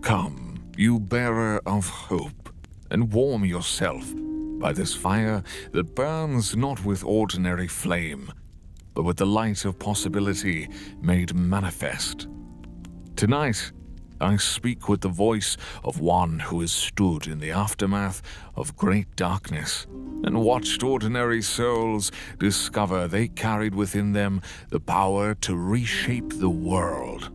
Come, you bearer of hope, and warm yourself by this fire that burns not with ordinary flame, but with the light of possibility made manifest. Tonight, I speak with the voice of one who has stood in the aftermath of great darkness and watched ordinary souls discover they carried within them the power to reshape the world.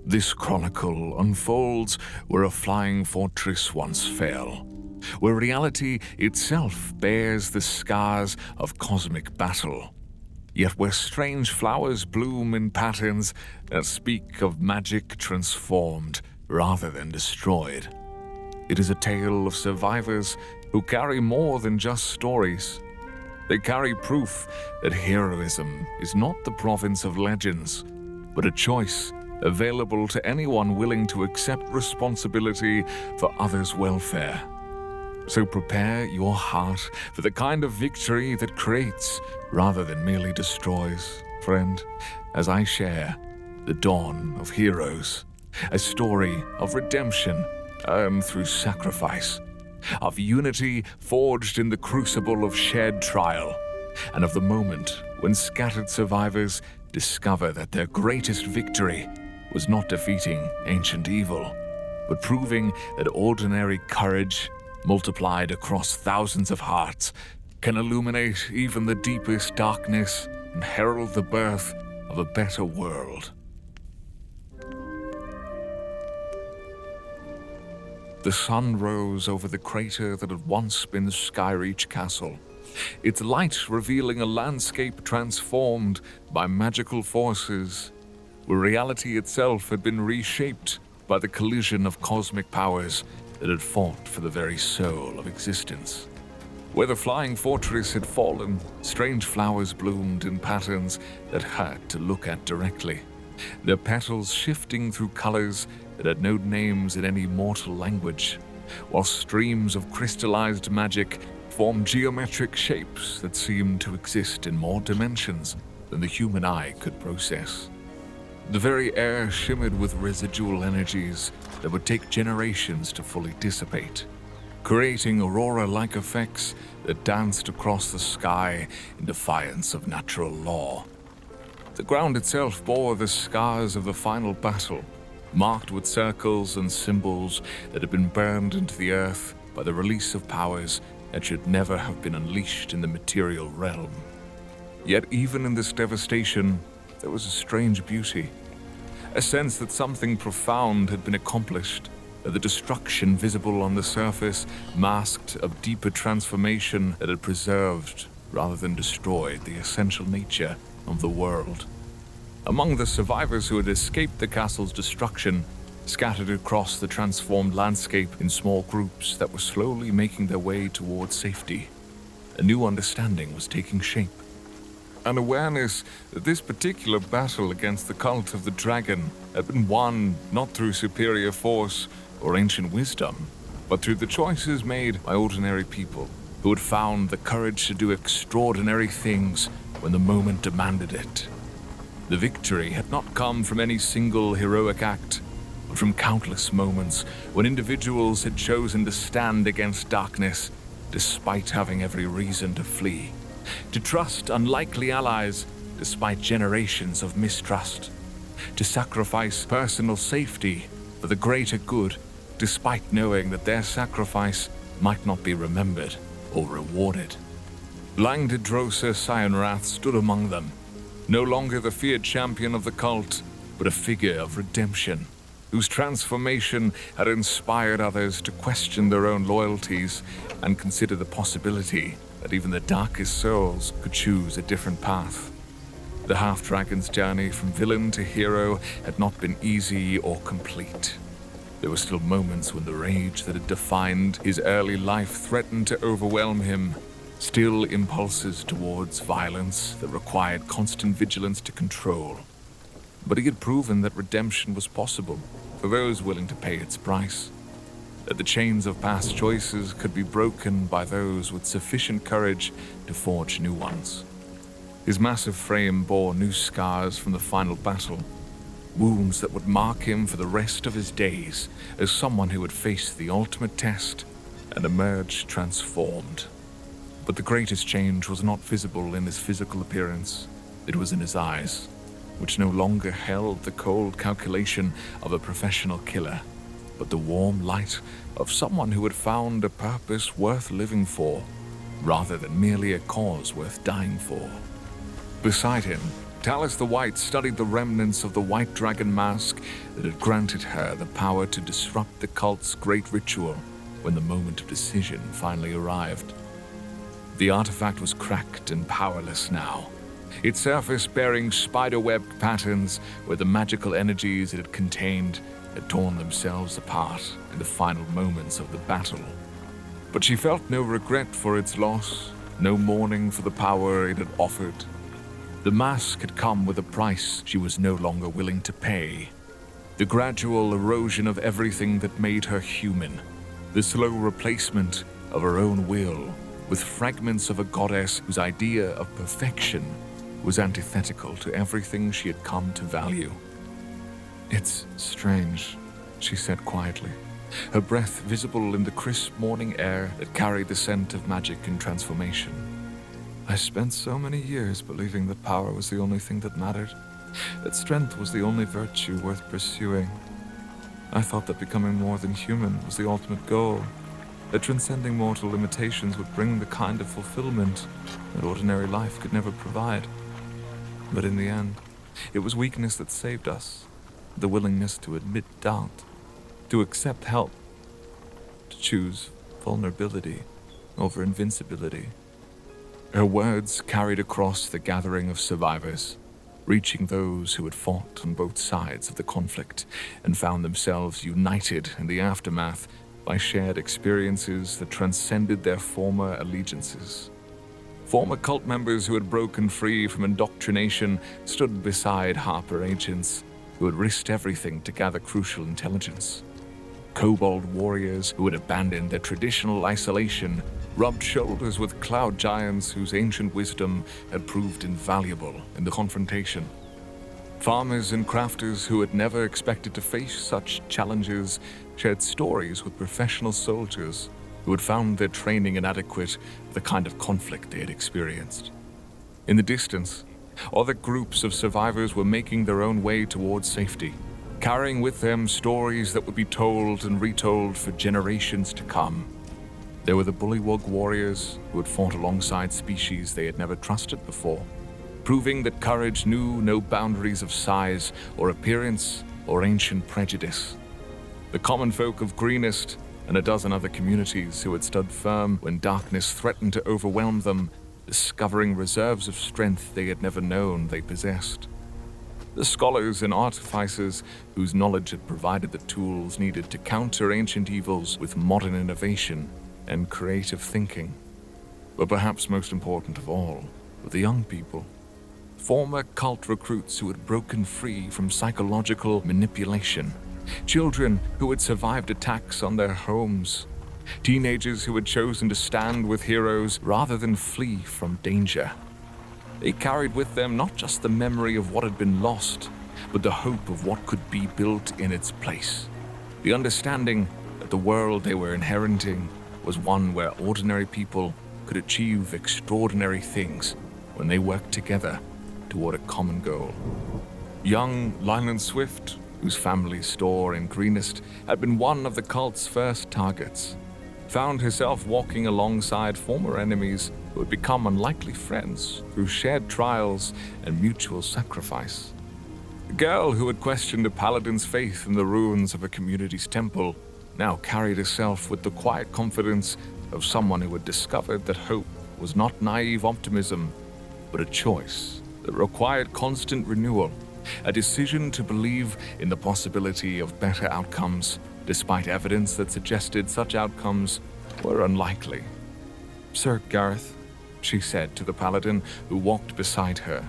This chronicle unfolds where a flying fortress once fell, where reality itself bears the scars of cosmic battle, yet where strange flowers bloom in patterns that speak of magic transformed rather than destroyed. It is a tale of survivors who carry more than just stories. They carry proof that heroism is not the province of legends, but a choice available to anyone willing to accept responsibility for others' welfare. So prepare your heart for the kind of victory that creates rather than merely destroys, friend, as I share the dawn of heroes, a story of redemption earned through sacrifice, of unity forged in the crucible of shared trial, and of the moment when scattered survivors discover that their greatest victory was not defeating ancient evil, but proving that ordinary courage multiplied across thousands of hearts can illuminate even the deepest darkness and herald the birth of a better world. The sun rose over the crater that had once been Skyreach Castle, its light revealing a landscape transformed by magical forces, where reality itself had been reshaped by the collision of cosmic powers that had fought for the very soul of existence. Where the flying fortress had fallen, strange flowers bloomed in patterns that hurt to look at directly, their petals shifting through colors that had no names in any mortal language, while streams of crystallized magic formed geometric shapes that seemed to exist in more dimensions than the human eye could process. The very air shimmered with residual energies that would take generations to fully dissipate, creating aurora-like effects that danced across the sky in defiance of natural law. The ground itself bore the scars of the final battle, marked with circles and symbols that had been burned into the earth by the release of powers that should never have been unleashed in the material realm. Yet even in this devastation, there was a strange beauty, a sense that something profound had been accomplished, that the destruction visible on the surface masked a deeper transformation that had preserved rather than destroyed the essential nature of the world. Among the survivors who had escaped the castle's destruction, scattered across the transformed landscape in small groups that were slowly making their way towards safety, a new understanding was taking shape. An awareness that this particular battle against the cult of the dragon had been won not through superior force or ancient wisdom, but through the choices made by ordinary people who had found the courage to do extraordinary things when the moment demanded it. The victory had not come from any single heroic act, but from countless moments when individuals had chosen to stand against darkness despite having every reason to flee, to trust unlikely allies despite generations of mistrust, to sacrifice personal safety for the greater good despite knowing that their sacrifice might not be remembered or rewarded. Langdedrosa Cyanwrath stood among them, no longer the feared champion of the cult, but a figure of redemption, whose transformation had inspired others to question their own loyalties and consider the possibility that even the darkest souls could choose a different path. The half-dragon's journey from villain to hero had not been easy or complete. There were still moments when the rage that had defined his early life threatened to overwhelm him, still impulses towards violence that required constant vigilance to control. But he had proven that redemption was possible for those willing to pay its price, that the chains of past choices could be broken by those with sufficient courage to forge new ones. His massive frame bore new scars from the final battle, wounds that would mark him for the rest of his days as someone who would face the ultimate test and emerge transformed. But the greatest change was not visible in his physical appearance. It was in his eyes, which no longer held the cold calculation of a professional killer, but the warm light of someone who had found a purpose worth living for, rather than merely a cause worth dying for. Beside him, Talis the White studied the remnants of the White Dragon mask that had granted her the power to disrupt the cult's great ritual when the moment of decision finally arrived. The artifact was cracked and powerless now, its surface bearing spider-webbed patterns where the magical energies it had contained had torn themselves apart in the final moments of the battle. But she felt no regret for its loss, no mourning for the power it had offered. The mask had come with a price she was no longer willing to pay. The gradual erosion of everything that made her human, the slow replacement of her own will with fragments of a goddess whose idea of perfection was antithetical to everything she had come to value. "It's strange," she said quietly, her breath visible in the crisp morning air that carried the scent of magic and transformation. "I spent so many years believing that power was the only thing that mattered, that strength was the only virtue worth pursuing. I thought that becoming more than human was the ultimate goal, that transcending mortal limitations would bring the kind of fulfillment that ordinary life could never provide. But in the end, it was weakness that saved us, the willingness to admit doubt, to accept help, to choose vulnerability over invincibility." Her words carried across the gathering of survivors, reaching those who had fought on both sides of the conflict and found themselves united in the aftermath by shared experiences that transcended their former allegiances. Former cult members who had broken free from indoctrination stood beside Harper agents who had risked everything to gather crucial intelligence. Kobold warriors who had abandoned their traditional isolation rubbed shoulders with cloud giants whose ancient wisdom had proved invaluable in the confrontation. Farmers and crafters who had never expected to face such challenges shared stories with professional soldiers who had found their training inadequate for the kind of conflict they had experienced. In the distance, other groups of survivors were making their own way towards safety, carrying with them stories that would be told and retold for generations to come. There were the bullywug warriors who had fought alongside species they had never trusted before, proving that courage knew no boundaries of size or appearance or ancient prejudice. The common folk of Greenest and a dozen other communities who had stood firm when darkness threatened to overwhelm them, discovering reserves of strength they had never known they possessed. The scholars and artificers whose knowledge had provided the tools needed to counter ancient evils with modern innovation and creative thinking. But perhaps most important of all were the young people. Former cult recruits who had broken free from psychological manipulation. Children who had survived attacks on their homes. Teenagers who had chosen to stand with heroes rather than flee from danger. They carried with them not just the memory of what had been lost, but the hope of what could be built in its place. The understanding that the world they were inheriting was one where ordinary people could achieve extraordinary things when they worked together toward a common goal. Young Linan Swift, whose family store in Greenest had been one of the cult's first targets, found herself walking alongside former enemies who had become unlikely friends through shared trials and mutual sacrifice. The girl who had questioned a paladin's faith in the ruins of a community's temple now carried herself with the quiet confidence of someone who had discovered that hope was not naive optimism, but a choice that required constant renewal, a decision to believe in the possibility of better outcomes, despite evidence that suggested such outcomes were unlikely. "Sir Gareth," she said to the paladin who walked beside her,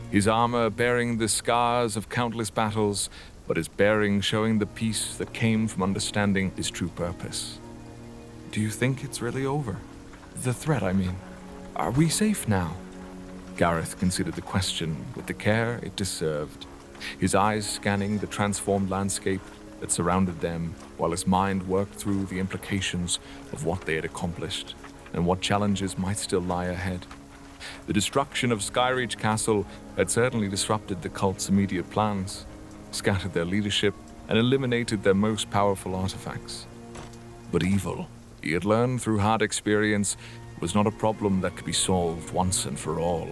his armor bearing the scars of countless battles, but his bearing showing the peace that came from understanding his true purpose. "Do you think it's really over? The threat, I mean. Are we safe now?" Gareth considered the question with the care it deserved. his eyes scanning the transformed landscape that surrounded them while his mind worked through the implications of what they had accomplished and what challenges might still lie ahead. The destruction of Skyreach Castle had certainly disrupted the cult's immediate plans, scattered their leadership, and eliminated their most powerful artifacts. But evil, he had learned through hard experience, was not a problem that could be solved once and for all.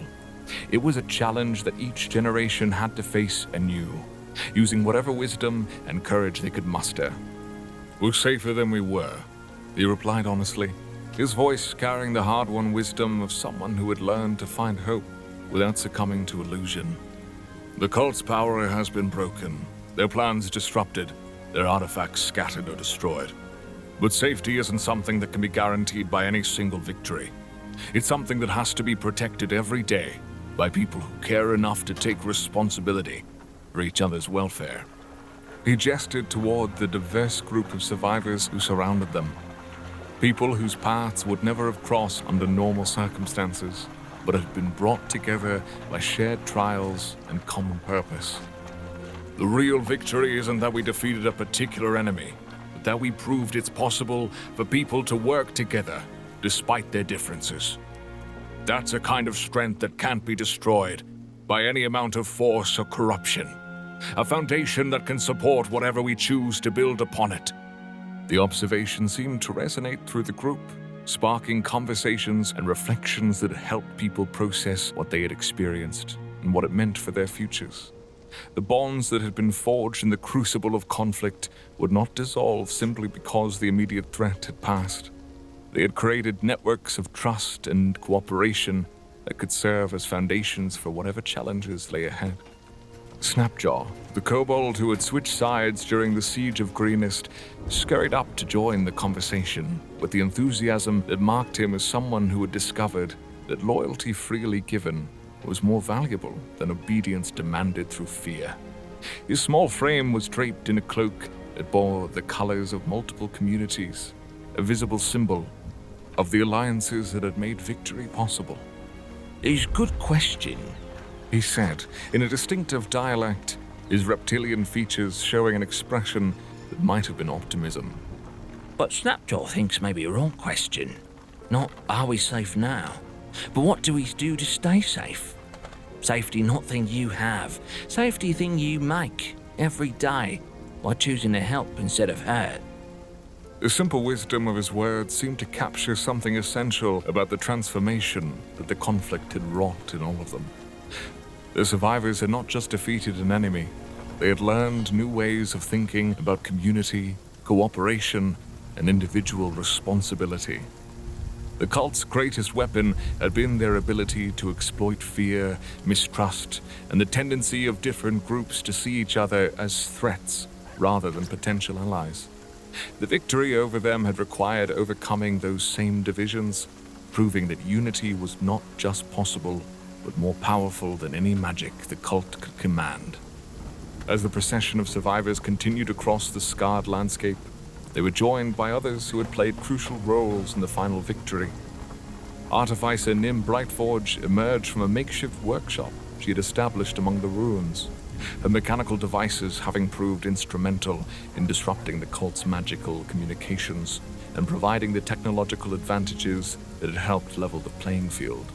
It was a challenge that each generation had to face anew, using whatever wisdom and courage they could muster. "We're safer than we were," he replied honestly, his voice carrying the hard-won wisdom of someone who had learned to find hope without succumbing to illusion. "The cult's power has been broken, their plans disrupted, their artifacts scattered or destroyed. But safety isn't something that can be guaranteed by any single victory. It's something that has to be protected every day by people who care enough to take responsibility for each other's welfare." He gestured toward the diverse group of survivors who surrounded them. People whose paths would never have crossed under normal circumstances, but had been brought together by shared trials and common purpose. "The real victory isn't that we defeated a particular enemy, but that we proved it's possible for people to work together despite their differences. That's a kind of strength that can't be destroyed by any amount of force or corruption. A foundation that can support whatever we choose to build upon it." The observation seemed to resonate through the group, sparking conversations and reflections that helped people process what they had experienced and what it meant for their futures. The bonds that had been forged in the crucible of conflict would not dissolve simply because the immediate threat had passed. They had created networks of trust and cooperation that could serve as foundations for whatever challenges lay ahead. Snapjaw, the kobold who had switched sides during the Siege of Greenest, scurried up to join the conversation with the enthusiasm that marked him as someone who had discovered that loyalty freely given was more valuable than obedience demanded through fear. His small frame was draped in a cloak that bore the colors of multiple communities, a visible symbol of the alliances that had made victory possible. "It's a good question," he said, in a distinctive dialect, his reptilian features showing an expression that might have been optimism. "but Snapjaw thinks maybe a wrong question. Not, are we safe now? But what do we do to stay safe? Safety not thing you have, safety thing you make every day by choosing to help instead of hurt." The simple wisdom of his words seemed to capture something essential about the transformation that the conflict had wrought in all of them. The survivors had not just defeated an enemy, they had learned new ways of thinking about community, cooperation, and individual responsibility. The cult's greatest weapon had been their ability to exploit fear, mistrust, and the tendency of different groups to see each other as threats rather than potential allies. The victory over them had required overcoming those same divisions, proving that unity was not just possible, but more powerful than any magic the cult could command. As the procession of survivors continued across the scarred landscape, they were joined by others who had played crucial roles in the final victory. Artificer Nim Brightforge emerged from a makeshift workshop she had established among the ruins, her mechanical devices having proved instrumental in disrupting the cult's magical communications and providing the technological advantages that had helped level the playing field.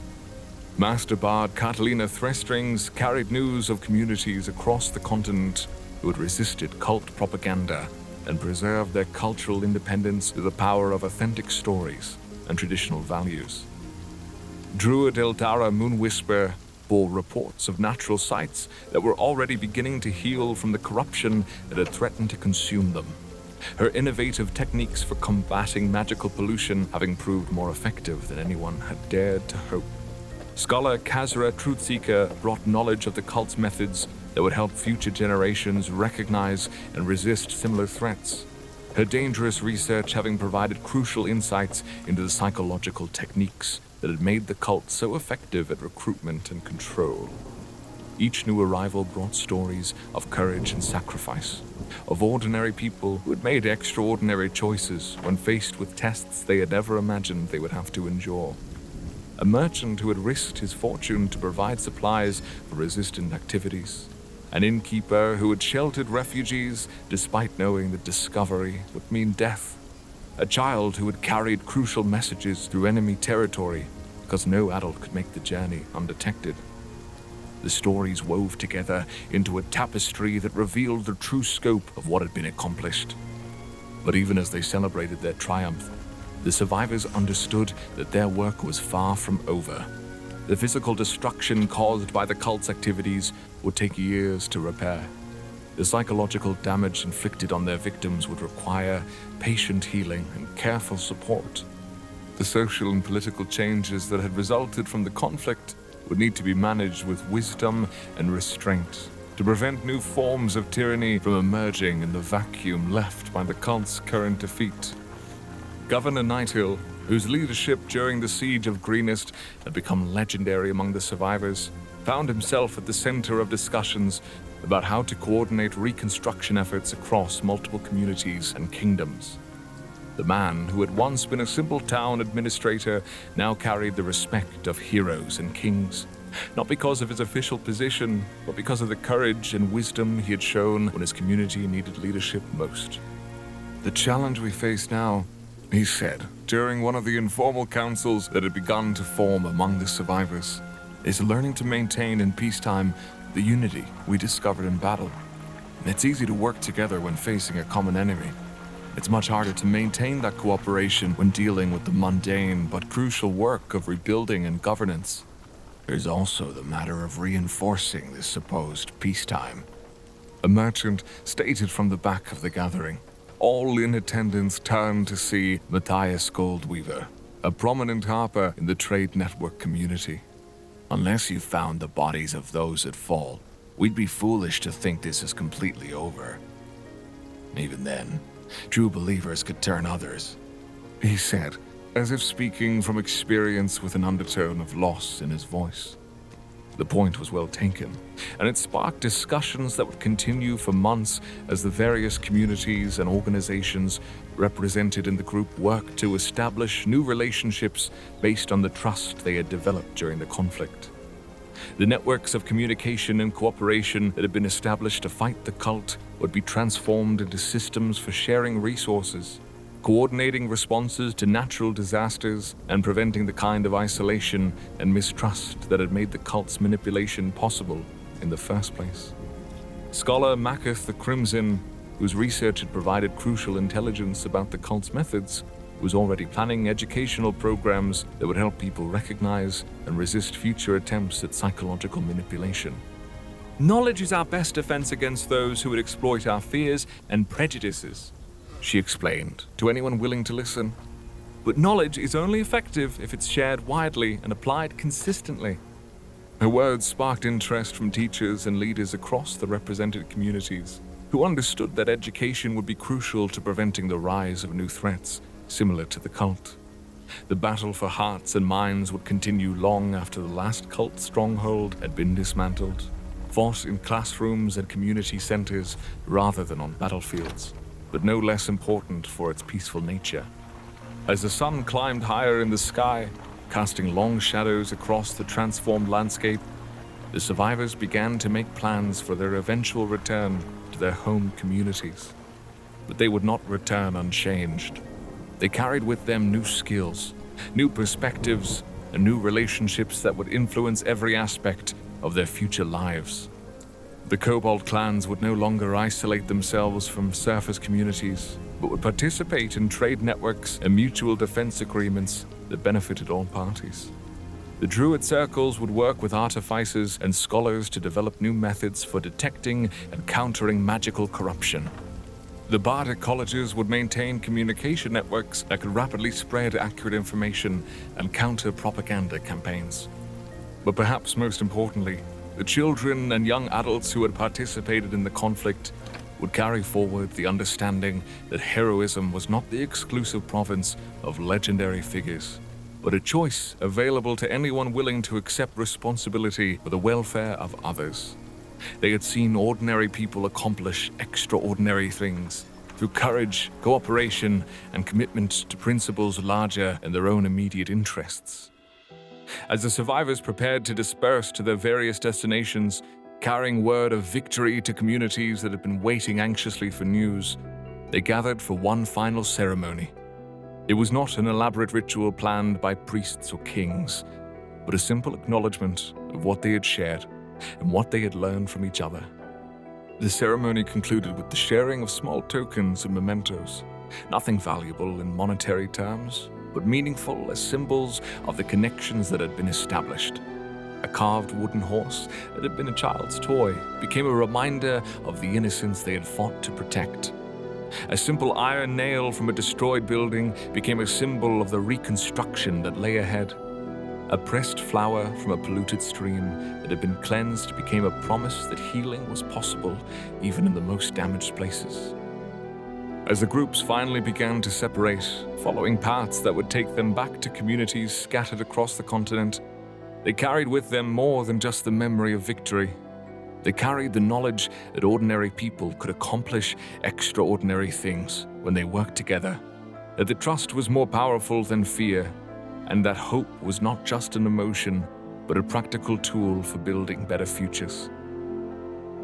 Master Bard Catalina Threstrings carried news of communities across the continent who had resisted cult propaganda and preserved their cultural independence through the power of authentic stories and traditional values. Druid Eldara Moonwhisper bore reports of natural sites that were already beginning to heal from the corruption that had threatened to consume them, her innovative techniques for combating magical pollution having proved more effective than anyone had dared to hope. Scholar Kazra Truthseeker brought knowledge of the cult's methods that would help future generations recognize and resist similar threats, her dangerous research having provided crucial insights into the psychological techniques that had made the cult so effective at recruitment and control. Each new arrival brought stories of courage and sacrifice, of ordinary people who had made extraordinary choices when faced with tests they had never imagined they would have to endure. A merchant who had risked his fortune to provide supplies for resistant activities, an innkeeper who had sheltered refugees despite knowing that discovery would mean death, a child who had carried crucial messages through enemy territory because no adult could make the journey undetected. The stories wove together into a tapestry that revealed the true scope of what had been accomplished. But even as they celebrated their triumph, the survivors understood that their work was far from over. The physical destruction caused by the cult's activities would take years to repair. The psychological damage inflicted on their victims would require patient healing and careful support. The social and political changes that had resulted from the conflict would need to be managed with wisdom and restraint to prevent new forms of tyranny from emerging in the vacuum left by the cult's current defeat. Governor Nighthill, whose leadership during the Siege of Greenest had become legendary among the survivors, found himself at the center of discussions about how to coordinate reconstruction efforts across multiple communities and kingdoms. The man who had once been a simple town administrator now carried the respect of heroes and kings, not because of his official position, but because of the courage and wisdom he had shown when his community needed leadership most. "The challenge we face now," he said, during one of the informal councils that had begun to form among the survivors, "is learning to maintain in peacetime the unity we discovered in battle. It's easy to work together when facing a common enemy. It's much harder to maintain that cooperation when dealing with the mundane but crucial work of rebuilding and governance. There's also the matter of reinforcing this supposed peacetime," a merchant stated from the back of the gathering. All in attendance turned to see Matthias Goldweaver, a prominent harper in the trade network community. "Unless you've found the bodies of those that fall, we'd be foolish to think this is completely over. Even then, true believers could turn others," he said, as if speaking from experience with an undertone of loss in his voice. The point was well taken, and it sparked discussions that would continue for months as the various communities and organizations represented in the group worked to establish new relationships based on the trust they had developed during the conflict. The networks of communication and cooperation that had been established to fight the cult would be transformed into systems for sharing resources, coordinating responses to natural disasters, and preventing the kind of isolation and mistrust that had made the cult's manipulation possible in the first place. Scholar Maketh the Crimson, whose research had provided crucial intelligence about the cult's methods, was already planning educational programs that would help people recognize and resist future attempts at psychological manipulation. "Knowledge is our best defense against those who would exploit our fears and prejudices," she explained to anyone willing to listen. "But knowledge is only effective if it's shared widely and applied consistently." Her words sparked interest from teachers and leaders across the represented communities, who understood that education would be crucial to preventing the rise of new threats similar to the cult. The battle for hearts and minds would continue long after the last cult stronghold had been dismantled, fought in classrooms and community centers rather than on battlefields, but no less important for its peaceful nature. As the sun climbed higher in the sky, casting long shadows across the transformed landscape, the survivors began to make plans for their eventual return to their home communities. But they would not return unchanged. They carried with them new skills, new perspectives, and new relationships that would influence every aspect of their future lives. The kobold clans would no longer isolate themselves from surface communities, but would participate in trade networks and mutual defense agreements that benefited all parties. The druid circles would work with artificers and scholars to develop new methods for detecting and countering magical corruption. The bardic colleges would maintain communication networks that could rapidly spread accurate information and counter propaganda campaigns. But perhaps most importantly, the children and young adults who had participated in the conflict would carry forward the understanding that heroism was not the exclusive province of legendary figures, but a choice available to anyone willing to accept responsibility for the welfare of others. They had seen ordinary people accomplish extraordinary things through courage, cooperation, and commitment to principles larger than their own immediate interests. As the survivors prepared to disperse to their various destinations, Carrying word of victory to communities that had been waiting anxiously for news, they gathered for one final ceremony. It was not an elaborate ritual planned by priests or kings, but a simple acknowledgement of what they had shared and what they had learned from each other. The ceremony concluded with the sharing of small tokens and mementos, nothing valuable in monetary terms, but meaningful as symbols of the connections that had been established. A carved wooden horse that had been a child's toy became a reminder of the innocence they had fought to protect. A simple iron nail from a destroyed building became a symbol of the reconstruction that lay ahead. A pressed flower from a polluted stream that had been cleansed became a promise that healing was possible even in the most damaged places. As the groups finally began to separate, following paths that would take them back to communities scattered across the continent, they carried with them more than just the memory of victory. They carried the knowledge that ordinary people could accomplish extraordinary things when they worked together, that the trust was more powerful than fear, and that hope was not just an emotion, but a practical tool for building better futures.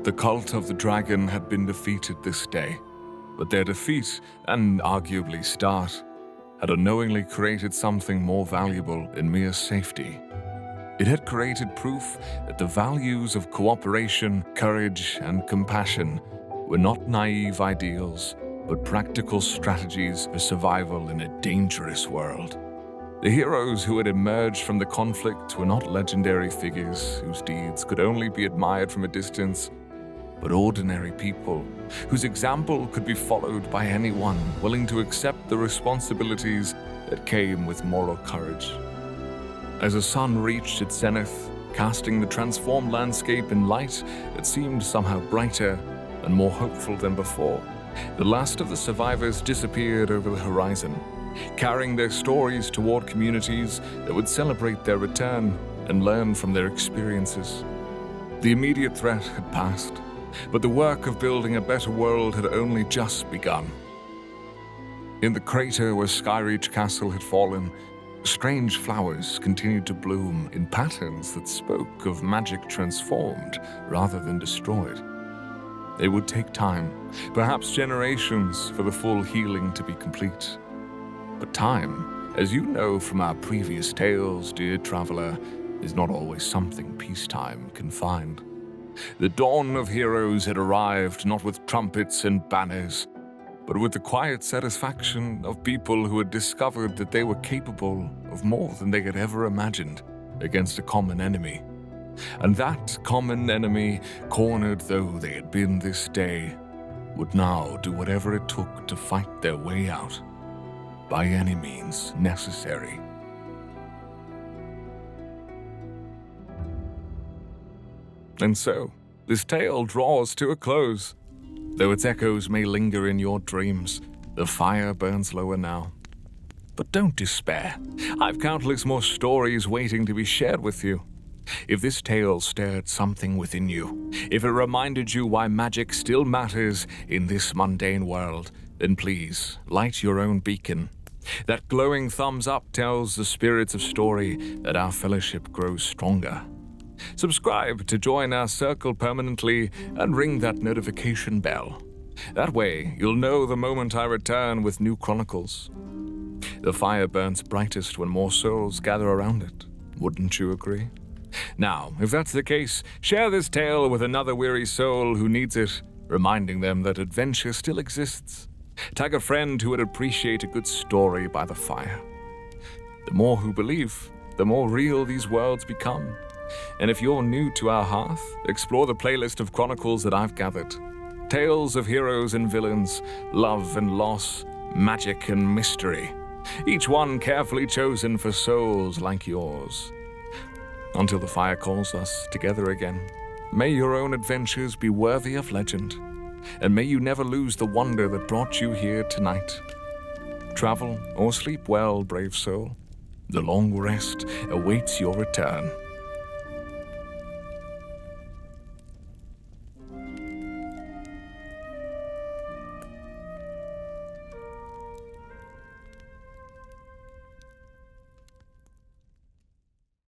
The cult of the dragon had been defeated this day, but their defeat, and arguably start, had unknowingly created something more valuable than mere safety. It had created proof that the values of cooperation, courage, and compassion were not naive ideals, but practical strategies for survival in a dangerous world. The heroes who had emerged from the conflict were not legendary figures whose deeds could only be admired from a distance, but ordinary people whose example could be followed by anyone willing to accept the responsibilities that came with moral courage. As the sun reached its zenith, casting the transformed landscape in light that seemed somehow brighter and more hopeful than before, the last of the survivors disappeared over the horizon, carrying their stories toward communities that would celebrate their return and learn from their experiences. The immediate threat had passed, but the work of building a better world had only just begun. In the crater where Skyreach Castle had fallen, strange flowers continued to bloom in patterns that spoke of magic transformed rather than destroyed. It would take time, perhaps generations, for the full healing to be complete. But time, as you know from our previous tales, dear traveler, is not always something peacetime can find. The dawn of heroes had arrived not with trumpets and banners, but with the quiet satisfaction of people who had discovered that they were capable of more than they had ever imagined against a common enemy. And that common enemy, cornered though they had been this day, would now do whatever it took to fight their way out, by any means necessary. And so, this tale draws to a close. Though its echoes may linger in your dreams, the fire burns lower now. But don't despair. I've countless more stories waiting to be shared with you. If this tale stirred something within you, if it reminded you why magic still matters in this mundane world, then please light your own beacon. That glowing thumbs up tells the spirits of story that our fellowship grows stronger. Subscribe to join our circle permanently and ring that notification bell. That way, you'll know the moment I return with new chronicles. The fire burns brightest when more souls gather around it. Wouldn't you agree? Now, if that's the case, share this tale with another weary soul who needs it, reminding them that adventure still exists. Tag a friend who would appreciate a good story by the fire. The more who believe, the more real these worlds become. And if you're new to our hearth, explore the playlist of chronicles that I've gathered. Tales of heroes and villains, love and loss, magic and mystery. Each one carefully chosen for souls like yours. Until the fire calls us together again, may your own adventures be worthy of legend. And may you never lose the wonder that brought you here tonight. Travel or sleep well, brave soul. The long rest awaits your return.